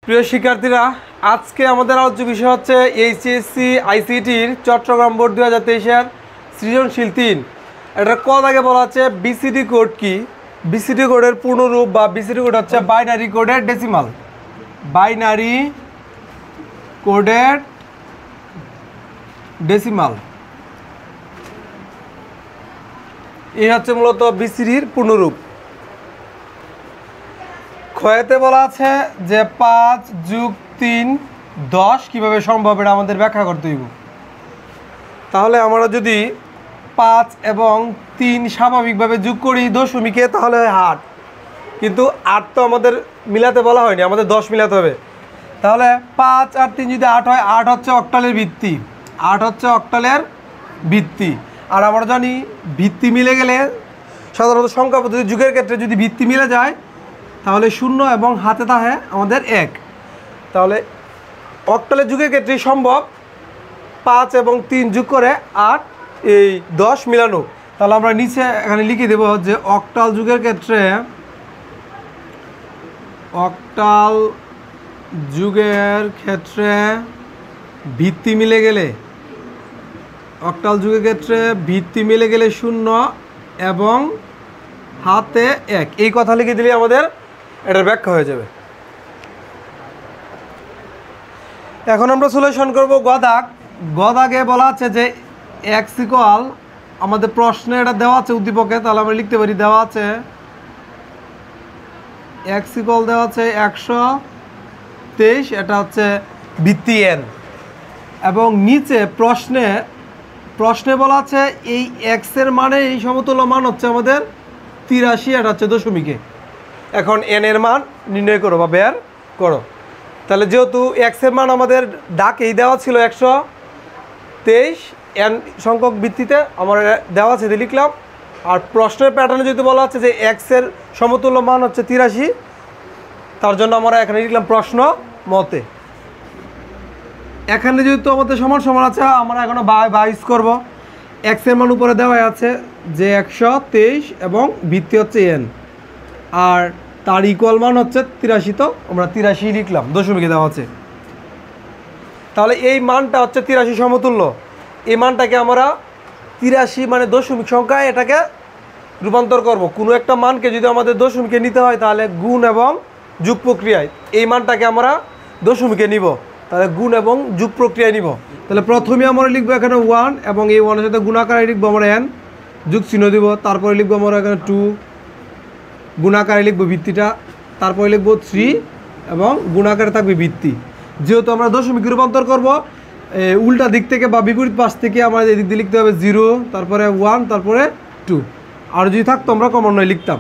প্রিয় শিক্ষার্থীরা, আজকে আমাদের আলোচ্য বিষয় হচ্ছে এইচএসসি আইসিটির চট্টগ্রাম বোর্ড 2023-এর সৃজনশীল 3। এটার কত আগে বলা হচ্ছে বিসিডি কোড কি। বিসিডি কোডের পূর্ণরূপ বা বিসিডি কোড হচ্ছে বাইনারি কোডের ডেসিমাল। বাইনারি কোডের ডেসিমাল এই হচ্ছে মূলত বিসিডির পূর্ণরূপ। ক্ষয়েতে বলা আছে যে 5 + 3 10 কীভাবে সম্ভব এটা আমাদের ব্যাখ্যা করতে হইব। তাহলে আমরা যদি 5 এবং 3 স্বাভাবিকভাবে যোগ করি দশমিকে, তাহলে হয় 8, কিন্তু 8 তো আমাদের মিলাতে বলা হয়নি, আমাদের 10 মিলাতে হবে। তাহলে 5 আর 3 যদি 8 হয়, 8 হচ্ছে অক্টালের ভিত্তি, 8 হচ্ছে অক্টালের ভিত্তি। আর আমরা জানি ভিত্তি মিলে গেলে সাধারণত সংখ্যা পদ্ধতি যুগের ক্ষেত্রে যদি ভিত্তি মিলে যায় তাহলে 0 এবং হাতে থাকে আমাদের 1। তাহলে অক্টালের যুগের ক্ষেত্রে সম্ভব 5 এবং 3 যোগ করে 8 এই 10 মিলানো। তাহলে আমরা নিচে এখানে লিখে দেব যে অক্টাল যুগের ক্ষেত্রে, অক্টাল যুগের ক্ষেত্রে ভিত্তি মিলে গেলে, অক্টাল যুগের ক্ষেত্রে ভিত্তি মিলে গেলে 0 এবং হাতে 1, এই কথা লিখে দিলে আমাদের এটার ব্যাখ্যা হয়ে যাবে। এখন আমরা সলিউশন করব গদাগ। গদাগে বলা আছে যে x ইকুয়াল, আমাদের প্রশ্নে এটা দেওয়া আছে উদ্দীপকে, তাহলে আমরা লিখতে পারি দেওয়া আছে x ইকুয়াল দেওয়া আছে 123, এটা হচ্ছে ভিত্তি n। এবং নিচে প্রশ্নে বলা আছে এই x এর মানে এই সমতুল্য মান হচ্ছে আমাদের 83, এটা হচ্ছে দশমিকে। এখন n এর মান নির্ণয় করো বা বের করো। তাহলে যেহেতু x এর মান আমাদের ডাকেই দেওয়া ছিল 123, n সংখ্যক ভিত্তিতে আমার দেওয়া আছে লিখলাম। আর প্রশ্নের প্যাটার্নে যদি বলা হচ্ছে যে x এর সমতুল্য মান হচ্ছে 83, তার জন্য আমরা এখানে লিখলাম প্রশ্ন মতে। এখানে যেহেতু আমাদের সমান সমান আছে, আমরা এখনো বাইশ করব। x এর মান উপরে দেওয়া আছে যে 123 এবং ভিত্তি হচ্ছে n, আর তার ইকুয়াল মান হচ্ছে 83, তো আমরা 83 লিখলাম, দশমিকে দেওয়া আছে। তাহলে এই মানটা হচ্ছে 83 সমতুল্য। এই মানটাকে আমরা 83 মানে দশমিক সংখ্যায় এটাকে রূপান্তর করব। কোনো একটা মানকে যদি আমাদের দশমিকে নিতে হয় তাহলে গুণ এবং যোগ প্রক্রিয়ায় এই মানটাকে আমরা দশমিকে নিব, তাহলে গুণ এবং যোগ প্রক্রিয়ায় নিব। তাহলে প্রথমে আমরা লিখবো এখানে 1 এবং এই 1 এর সাথে গুণাকারে লিখবো আমরা n, যোগ চিহ্ন দিব। তারপরে লিখবো আমরা এখানে 2, গুণাকারে লিখবো ভিত্তিটা। তারপরে লিখবো 3 এবং গুণাকারে থাকবে ভিত্তি। যেহেতু আমরা দশমিক রূপান্তর করব, উল্টা দিক থেকে বা বিপরীত পাশ থেকে আমাদের এই দিক দিয়ে লিখতে হবে 0, তারপরে 1, তারপরে 2। আর যদি থাকতো আমরা ক্রমান্বয়ে লিখতাম।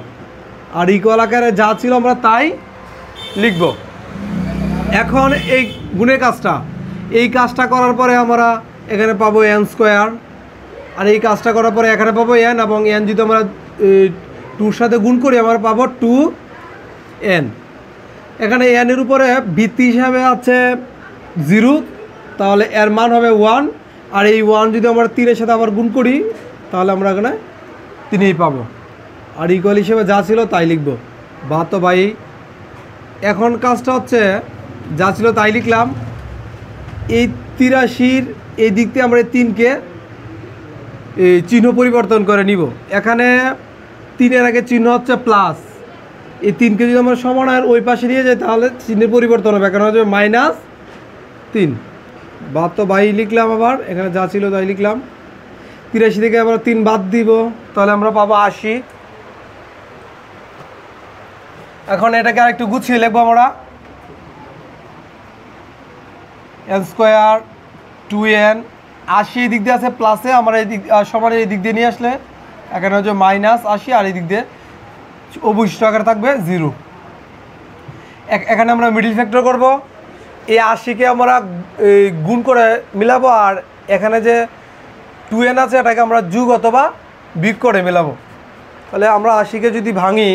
আর ইকুয়াল আকারে যা ছিল আমরা তাই লিখব। এখন এই গুণের কাজটা, এই কাজটা করার পরে আমরা এখানে পাবো n², আর এই কাজটা করার পরে এখানে পাবো n, এবং n যদি আমরা 2-র সাথে গুণ করি আমরা পাবো 2n। এখানে n এর উপরে ভিত্তি হিসাবে আছে 0, তাহলে এর মান হবে 1, আর এই 1 যদি আমরা 3-এর সাথে আবার গুণ করি তাহলে আমরা এখানে 3ই পাবো। আর ইকুয়াল হিসেবে যা ছিল তাই লিখবো বা তো ভাই। এখন কাজটা হচ্ছে যা ছিল তাই লিখলাম। এই 83-র এই দিক থেকে আমরা 3কে চিহ্ন পরিবর্তন করে নিব। এখানে 3-এর আগে চিহ্ন হচ্ছে প্লাস, এই 3কে যদি আমরা সমানের ওই পাশে নিয়ে যাই তাহলে চিহ্নের পরিবর্তন হবে, এখানে হচ্ছে -3 বা তো ভাই লিখলাম। আবার এখানে যা ছিল তাই লিখলাম। 83 থেকে আবার 3 বাদ দিব, তাহলে আমরা পাবো 80। এখন এটাকে আর একটু গুছিয়ে লিখবো আমরা n² 2n। 80 এই দিক দিয়ে আছে প্লাসে, আমরা এই দিক সমানের এই দিক দিয়ে নিয়ে আসলে এখানে হচ্ছে -80, আর এই দিক দিয়ে অবশিষ্ট আকারে থাকবে 0। এখানে আমরা মিডিল ফ্যাক্টর করব। এই 80-কে আমরা গুণ করে মিলাবো, আর এখানে যে 2n আছে এটাকে আমরা যোগ অথবা বিয়োগ করে মিলাবো। তাহলে আমরা 80-কে যদি ভাঙি,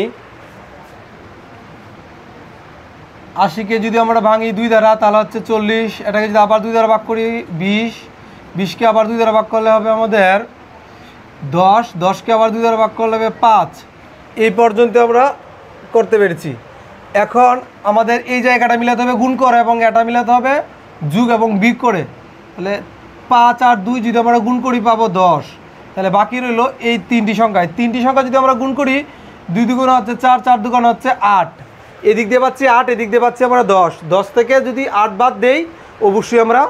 80-কে যদি আমরা ভাঙি 2 দ্বারা তাহলে হচ্ছে 40। এটাকে যদি আবার 2 দ্বারা ভাগ করি 20, 20-কে আবার 2 দ্বারা ভাগ করলে হবে আমাদের 10, 10-কে আবার 2 দ্বারা ভাগ করলে হবে 5। এই পর্যন্ত আমরা করতে পেরেছি। এখন আমাদের এই জায়গাটা মিলাতে হবে গুণ করে এবং এটা মিলাতে হবে যোগ এবং বিয়োগ করে। তাহলে 5 আর 2 যদি আমরা গুণ করি পাবো 10। তাহলে বাকি রইল এই তিনটি সংখ্যা যদি আমরা গুণ করি 2 দুগুণ হচ্ছে 4, 4 দুগুণ হচ্ছে 8, এদিক দিয়ে পাচ্ছি 8, এদিক দিয়ে পাচ্ছি আমরা 10। 10 থেকে যদি 8 বাদ দেই অবশ্যই আমরা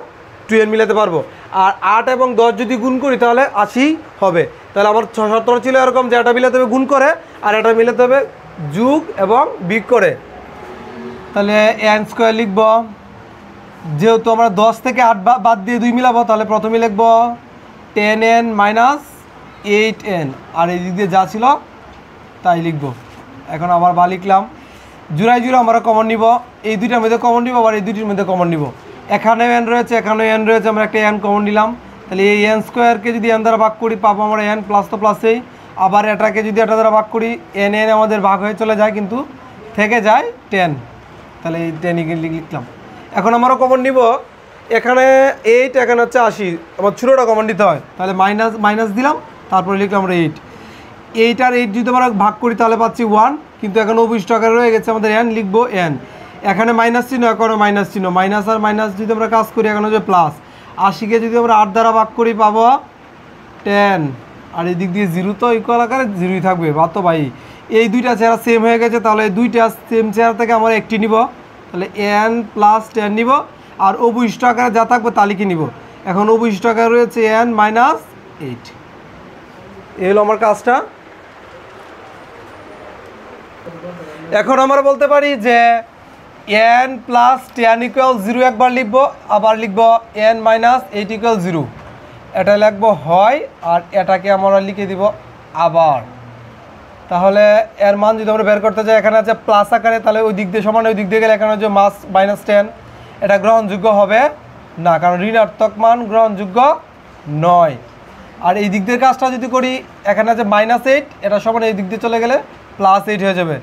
2n মিলাতে পারবো। আর 8 এবং 10 যদি গুণ করি তাহলে 80 হবে। তাহলে আমার 17 ছিল এরকম যে এটা মিলাতে হবে গুণ করে আর এটা মিলাতে হবে যোগ এবং বিয়োগ করে। তাহলে n স্কোয়ার লিখব, যেহেতু আমরা 10 থেকে 8 বাদ দিয়ে 2 মিলাবো তাহলে প্রথমে লিখব 10n মাইনাস 8n, আর এই দিক দিয়ে যা ছিল তাই লিখব। এখন আবার বা লিখলাম, জোড়ায় আমরা কমন নিব, এই দুইটার মধ্যে কমন নিব আবার এই দুইটির মধ্যে কমন নিব। এখানেও n রয়েছে এখানেও n রয়েছে, আমরা একটা n কমন নিলাম। তাহলে এই n স্কোয়ারকে যদি n দ্বারা ভাগ করি পাবো আমরা n প্লাস তো প্লাসেই, আবার এটাকে যদি এটা দ্বারা ভাগ করি n আমাদের ভাগ হয়ে চলে যায় কিন্তু থেকে যায় 10, তাহলে এই 10 লিখলাম। এখন আমরা কমন নিব, এখানে 8 এখানে হচ্ছে 80, আমার ছোটোটা কমন নিতে হয়, তাহলে মাইনাস দিলাম, তারপরে লিখলাম আমরা 8 আর 8 যদি আমরা ভাগ করি তাহলে পাচ্ছি 1, কিন্তু এখন অবশিষ্ট আকারে রয়ে গেছে আমাদের n, লিখবো n। এখানে মাইনাস চিহ্ন এখনও মাইনাস চিহ্ন, মাইনাস আর মাইনাস যদি আমরা কাজ করি এখন হচ্ছে প্লাস। 80কে যদি আমরা 8 দ্বারা ভাগ করি পাবো 10, আর এই দিক দিয়ে 0 তো ইকুয়াল আকারে 0ই থাকবে বা তো ভাই। এই দুইটা চেহারা সেম হয়ে গেছে, তাহলে এই দুইটা সেম চেহারা থেকে আমরা একটি নিব, তাহলে n প্লাস 10 নিব, আর অবশিষ্ট আকারে যা থাকবে তা লিখে নিব। এখন অবশিষ্ট আকারে রয়েছে n মাইনাস 8, এই হলো আমার কাজটা। এখন আমরা বলতে পারি যে n প্লাস 10 ইকুয়াল 0 একবার লিখবো, আবার লিখবো n মাইনাস 8 ইকুয়াল 0, এটা লিখবো হয়, আর এটাকে আমরা লিখে দিব আবার। তাহলে এর মান যদি আমরা বের করতে যাই এখানে আছে প্লাস আকারে, তাহলে ওই দিক দিয়ে সমান ওই দিক দিয়ে গেলে এখানে হচ্ছে মাইনাস 10, এটা গ্রহণযোগ্য হবে না, কারণ ঋণাত্মক মান গ্রহণযোগ্য নয়। আর এই দিক দিয়ে কাজটা যদি করি এখানে আছে -8, এটা সমান এই দিক দিয়ে চলে গেলে +8 হয়ে যাবে,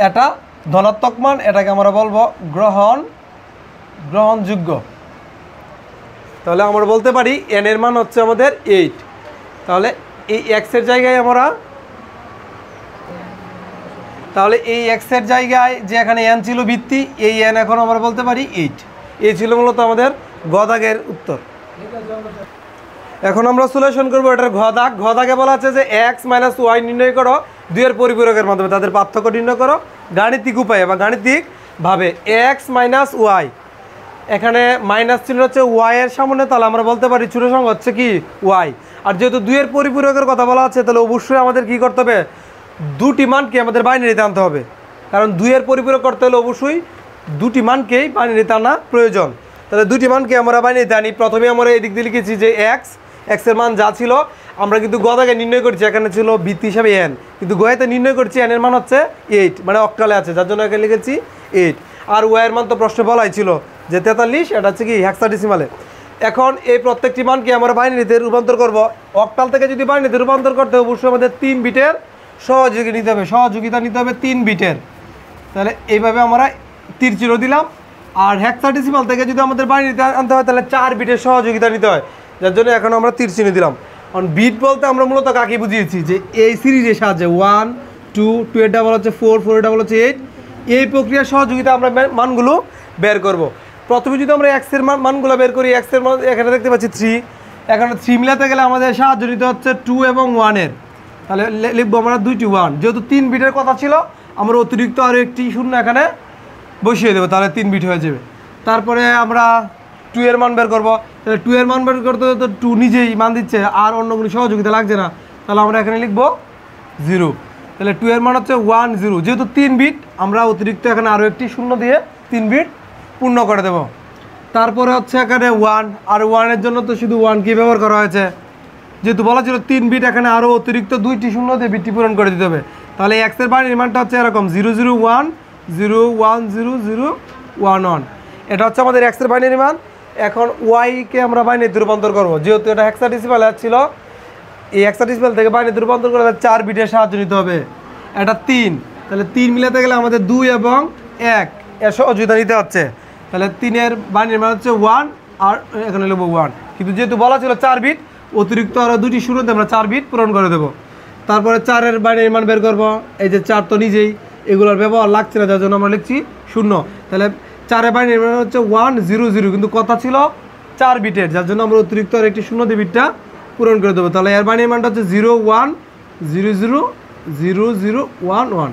এটা ধনাত্মক মান, এটাকে আমরা বলবো গ্রহণযোগ্য। তাহলে আমরা বলতে পারি n এর মান হচ্ছে আমাদের 8। তাহলে এই x এর জায়গায় আমরা, তাহলে এই x এর জায়গায় যে এখানে n ছিল ভিত্তি, এই n এখন আমরা বলতে পারি 8। এই ছিল মূলত আমাদের গ দাগের উত্তর। এখন আমরা সলিউশন করবো এটার ঘ দাগে বলা আছে যে x মাইনাস ওয়াই নির্ণয় করো দুইয়ের পরিপূরকের মাধ্যমে, তাদের পার্থক্য নির্ণয় করো গাণিতিক উপায়ে বা গাণিতিকভাবে। x মাইনাস ওয়াই, এখানে মাইনাস চিহ্ন হচ্ছে ওয়াই এর সামনে, তাহলে আমরা বলতে পারি ছোট সংখ্যা হচ্ছে কি ওয়াই। আর যেহেতু দুইয়ের পরিপূরকের কথা বলা আছে তাহলে অবশ্যই আমাদের কি করতে হবে, দুটি মানকে আমাদের বাইনারিতে আনতে হবে, কারণ দুইয়ের পরিপূরক করতে হলে অবশ্যই দুটি মানকেই বাইনারিতে আনা প্রয়োজন। তাহলে দুটি মানকে আমরা বাইনারিতে আনি। প্রথমে আমরা এই দিক দিয়ে লিখেছি যে x এর মান যা ছিল আমরা কিন্তু গ দাগে নির্ণয় করছি, এখানে ছিল ভিত্তি হিসাবে n, কিন্তু গয়েতে নির্ণয় করছি n এর মান হচ্ছে 8, মানে অক্টালে আছে, যার জন্য এখানে লিখেছি 8। আর ওয়াই এর মান তো প্রশ্নে বলাই ছিল যে 43, এটা হচ্ছে কি হেক্সাডেসিমালে। এখন এই প্রত্যেকটি মানকে আমরা বাইনারিতে রূপান্তর করব। অক্টাল থেকে যদি বাইনারিতে রূপান্তর করতে অবশ্যই আমাদের 3 বিটের সহযোগিতা নিতে হবে 3 বিটের। তাহলে এইভাবে আমরা তীর চিহ্ন দিলাম। আর হেক্সাডেসিমাল থেকে যদি আমাদের বাইনারিতে আনতে হয় তাহলে 4 বিটের সহযোগিতা নিতে হয়, যার জন্য এখন আমরা তীর চিহ্ন দিলাম। কারণ বিট বলতে আমরা মূলত কাকে বুঝিয়েছি যে এই সিরিজের সাহায্যে 1 2 2 এর ডাবল হচ্ছে 4 4 এর ডাবল হচ্ছে 8, এই প্রক্রিয়ার সহযোগিতা আমরা মানগুলো বের করব। প্রথমে যদি আমরা x এর মানগুলো বের করি, x এর মান এখানে দেখতে পাচ্ছি 3, এখানে 3 মিলাতে গেলে আমাদের সাহায্য নিতে হচ্ছে 2 এবং 1 এর, তাহলে লিখবো আমরা 2টি 1। যেহেতু 3 বিটের কথা ছিল আমরা অতিরিক্ত আরও একটি শূন্য এখানে বসিয়ে দেবো, তাহলে 3 বিট হয়ে যাবে। তারপরে আমরা 2 এর মান বের করবো, তাহলে 2 এর মান বের করতে তো 2 নিজেই মান দিচ্ছে, আর অন্য কোনো সহযোগিতা লাগছে না, তাহলে আমরা এখানে লিখবো 0। তাহলে 2 এর মান হচ্ছে 1 0, যেহেতু 3 বিট আমরা অতিরিক্ত এখানে আরও একটি শূন্য দিয়ে 3 বিট পূর্ণ করে দেব। তারপরে হচ্ছে এখানে 1, আর 1 এর জন্য তো শুধু 1 কি ব্যবহার করা হয়েছে, যেহেতু বলা ছিল 3 বিট, এখানে আরও অতিরিক্ত 2টি শূন্য দিয়ে বিটটি পূরণ করে দিতে হবে। তাহলে x এর বাইনারি মানটা হচ্ছে এরকম 0 0 1 0 1 0 0 1 1, এটা হচ্ছে আমাদের x এর বাইনারি মান। এখন y কে আমরা বাইনারিতে রূপান্তর করব, যেহেতু এটা হেক্সাডেসিমাল ছিল, এই হেক্সাডেসিমাল থেকে বাইনারিতে রূপান্তর করলে 4 বিটের সাহায্য নিতে হবে। এটা 3, তাহলে 3 মিলাতে গেলে আমাদের 2 এবং 1 এর সহযোগিতা নিতে হচ্ছে, তাহলে 3 এর বাইনারি মান হচ্ছে 1, আর এখানে লিখব 1, কিন্তু যেহেতু বলা ছিল 4 বিট, অতিরিক্ত আরও 2টি শূন্যতে আমরা 4 বিট পূরণ করে দেবো। তারপরে 4 এর বাইনারি মান বের করব, এই যে 4 তো নিজেই, এগুলোর ব্যবহার লাগছে না, যার জন্য আমরা লিখছি 0। তাহলে 4 বাইনারি মান হচ্ছে 1 0 0, কিন্তু কথা ছিল 4 বিটের, যার জন্য আমরা অতিরিক্ত আর একটি 0 দিয়ে বিটটা পূরণ করে দেবো। তাহলে এর বাইনারি মানটা হচ্ছে 0 1 0 0 0 0 1 1।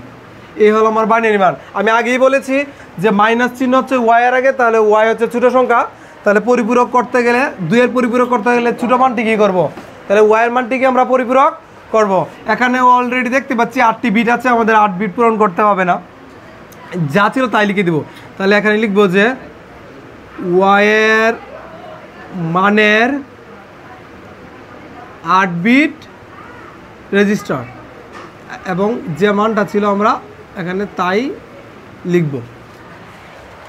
এই হলো আমার বাইনারি মান। আমি আগেই বলেছি যে মাইনাস চিহ্ন হচ্ছে ওয়াই এর আগে, তাহলে ওয়াই হচ্ছে ছোটো সংখ্যা, তাহলে পরিপূরক করতে গেলে 2 এর পরিপূরক করতে গেলে ছোটো মানটি কী করবো, তাহলে ওয়াইয়ের মানটিকে আমরা পরিপূরক করব। এখানে অলরেডি দেখতে পাচ্ছি 8টি বিট আছে, আমাদের 8 বিট পূরণ করতে হবে না, যা ছিল তাই লিখে দেবো। তাহলে এখানে লিখবো যে ওয়াইয়ের মানের 8 বিট রেজিস্টার, এবং যে মানটা ছিল আমরা এখানে তাই লিখব।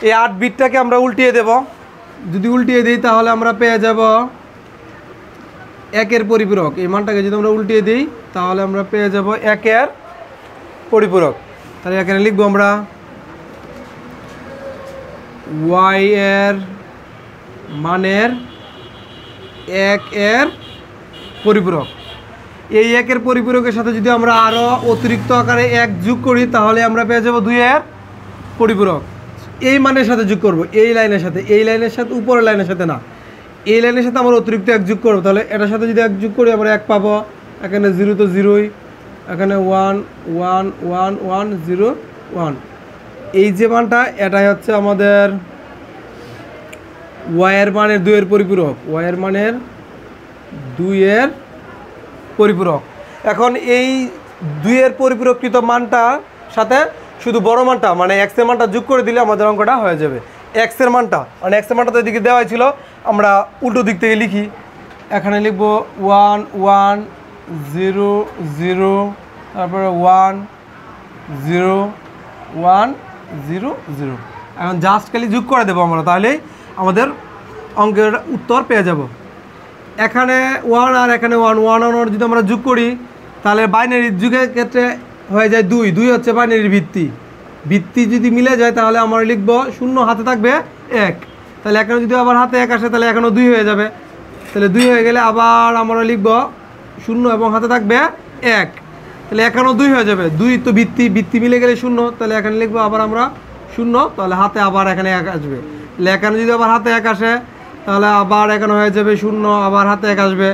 এই 8 বিটটাকে আমরা উল্টিয়ে দেব। যদি উল্টিয়ে দিই তাহলে আমরা পেয়ে যাব 1 এর পরিপূরক। এই মানটাকে যদি আমরা উল্টিয়ে দিই তাহলে আমরা পেয়ে যাব 1 এর পরিপূরক। তাহলে এখানে লিখব আমরা ওয়াই এর মানের 1 এর পরিপূরক। এই 1 এর পরিপূরকের সাথে যদি আমরা আরও অতিরিক্ত আকারে 1 যোগ করি তাহলে আমরা পেয়ে যাব 2 এর পরিপূরক। এই মানের সাথে যোগ করব, এই লাইনের সাথে, এই লাইনের সাথে, উপরের লাইনের সাথে না, এই লাইনের সাথে আমরা অতিরিক্ত 1 যোগ করবো। তাহলে এটার সাথে যদি 1 যোগ করি আমরা 1 পাবো, এখানে 0 তো 0ই, এখানে 1 1 1 1 0 1। এই যে মানটা এটাই হচ্ছে আমাদের ওয়াইয়ের মানের 2 এর পরিপূরক, ওয়াইয়ের মানের 2 এর পরিপূরক। এখন এই 2 এর পরিপূরককৃত মানটার সাথে শুধু বড় মানটা মানে x এর মানটা যোগ করে দিলে আমাদের অঙ্কটা হয়ে যাবে। x এর মানটা মানে x এর মানটা তো এদিকে দেওয়াই ছিল, আমরা উল্টো দিক থেকে লিখি। এখানে লিখব 1 1 0 0, তারপরে 1 0 1 0 0। এখন জাস্ট খালি যোগ করে দেবো আমরা, তাহলেই আমাদের অঙ্কের উত্তর পেয়ে যাব। এখানে 1 আর এখানে 1 1 1 যদি আমরা যোগ করি তাহলে বাইনারি যুগের ক্ষেত্রে হয়ে যায় 2 2 হচ্ছে বাইনারির ভিত্তি। ভিত্তি যদি মিলে যায় তাহলে আমরা লিখব 0 হাতে থাকবে 1। তাহলে এখানে যদি আবার হাতে 1 আসে তাহলে এখনও 2 হয়ে যাবে। তাহলে 2 হয়ে গেলে আবার আমরা লিখব 0 এবং হাতে থাকবে 1, তাহলে এখনও 2 হয়ে যাবে। 2 তো ভিত্তি মিলে গেলে 0, তাহলে এখানে লিখবো আবার আমরা 0, তাহলে হাতে আবার এখানে 1 আসবে। তাহলে এখানে যদি আবার হাতে 1 আসে তাহলে আবার এখানে হয়ে যাবে 0, আবার হাতে 1 আসবে।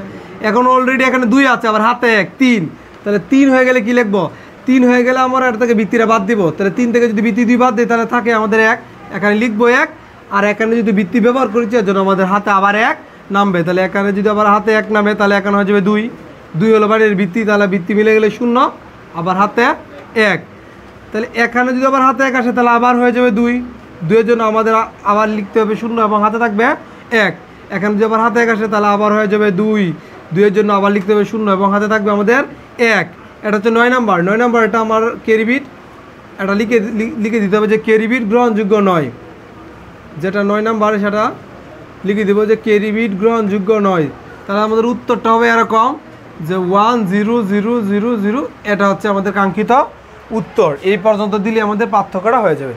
এখন অলরেডি এখানে 2 আছে, আবার হাতে 1 3, তাহলে 3 হয়ে গেলে কি লিখবো, 3 হয়ে গেলে আমরা এটা থেকে ভিত্তিটা বাদ দিব। তাহলে 3 থেকে যদি ভিত্তি 2 বাদ দিই তাহলে থাকে আমাদের 1, এখানে লিখবো 1। আর এখানে যদি ভিত্তি ব্যবহার করেছি এর জন্য আমাদের হাতে আবার 1 নামবে। তাহলে এখানে যদি আবার হাতে 1 নামে তাহলে এখানে হয়ে যাবে 2 2 হলো বাইরের ভিত্তি, তাহলে ভিত্তি মিলে গেলে 0, আবার হাতে 1। তাহলে এখানে যদি আবার হাতে 1 আসে তাহলে আবার হয়ে যাবে 2 2 এর জন্য আমাদের আবার লিখতে হবে 0 এবং হাতে থাকবে 1। এখানে যদি আবার হাতে 1 আসে তাহলে আবার হয়ে যাবে 2 2 এর জন্য আবার লিখতে হবে 0 এবং হাতে থাকবে আমাদের 1। এটা হচ্ছে 9 নাম্বার। 9 নাম্বার এটা আমার ক্যারি বিট, এটা লিখে দিতে হবে যে ক্যারি বিট গ্রহণযোগ্য নয়। যেটা 9 নাম্বার সেটা লিখে দেবো যে ক্যারি বিট গ্রহণযোগ্য নয়। তাহলে আমাদের উত্তরটা হবে এরকম যে 1 0 0 0 0। এটা হচ্ছে আমাদের কাঙ্ক্ষিত উত্তর। এই পর্যন্ত দিলে আমাদের পার্থক্যটা হয়ে যাবে।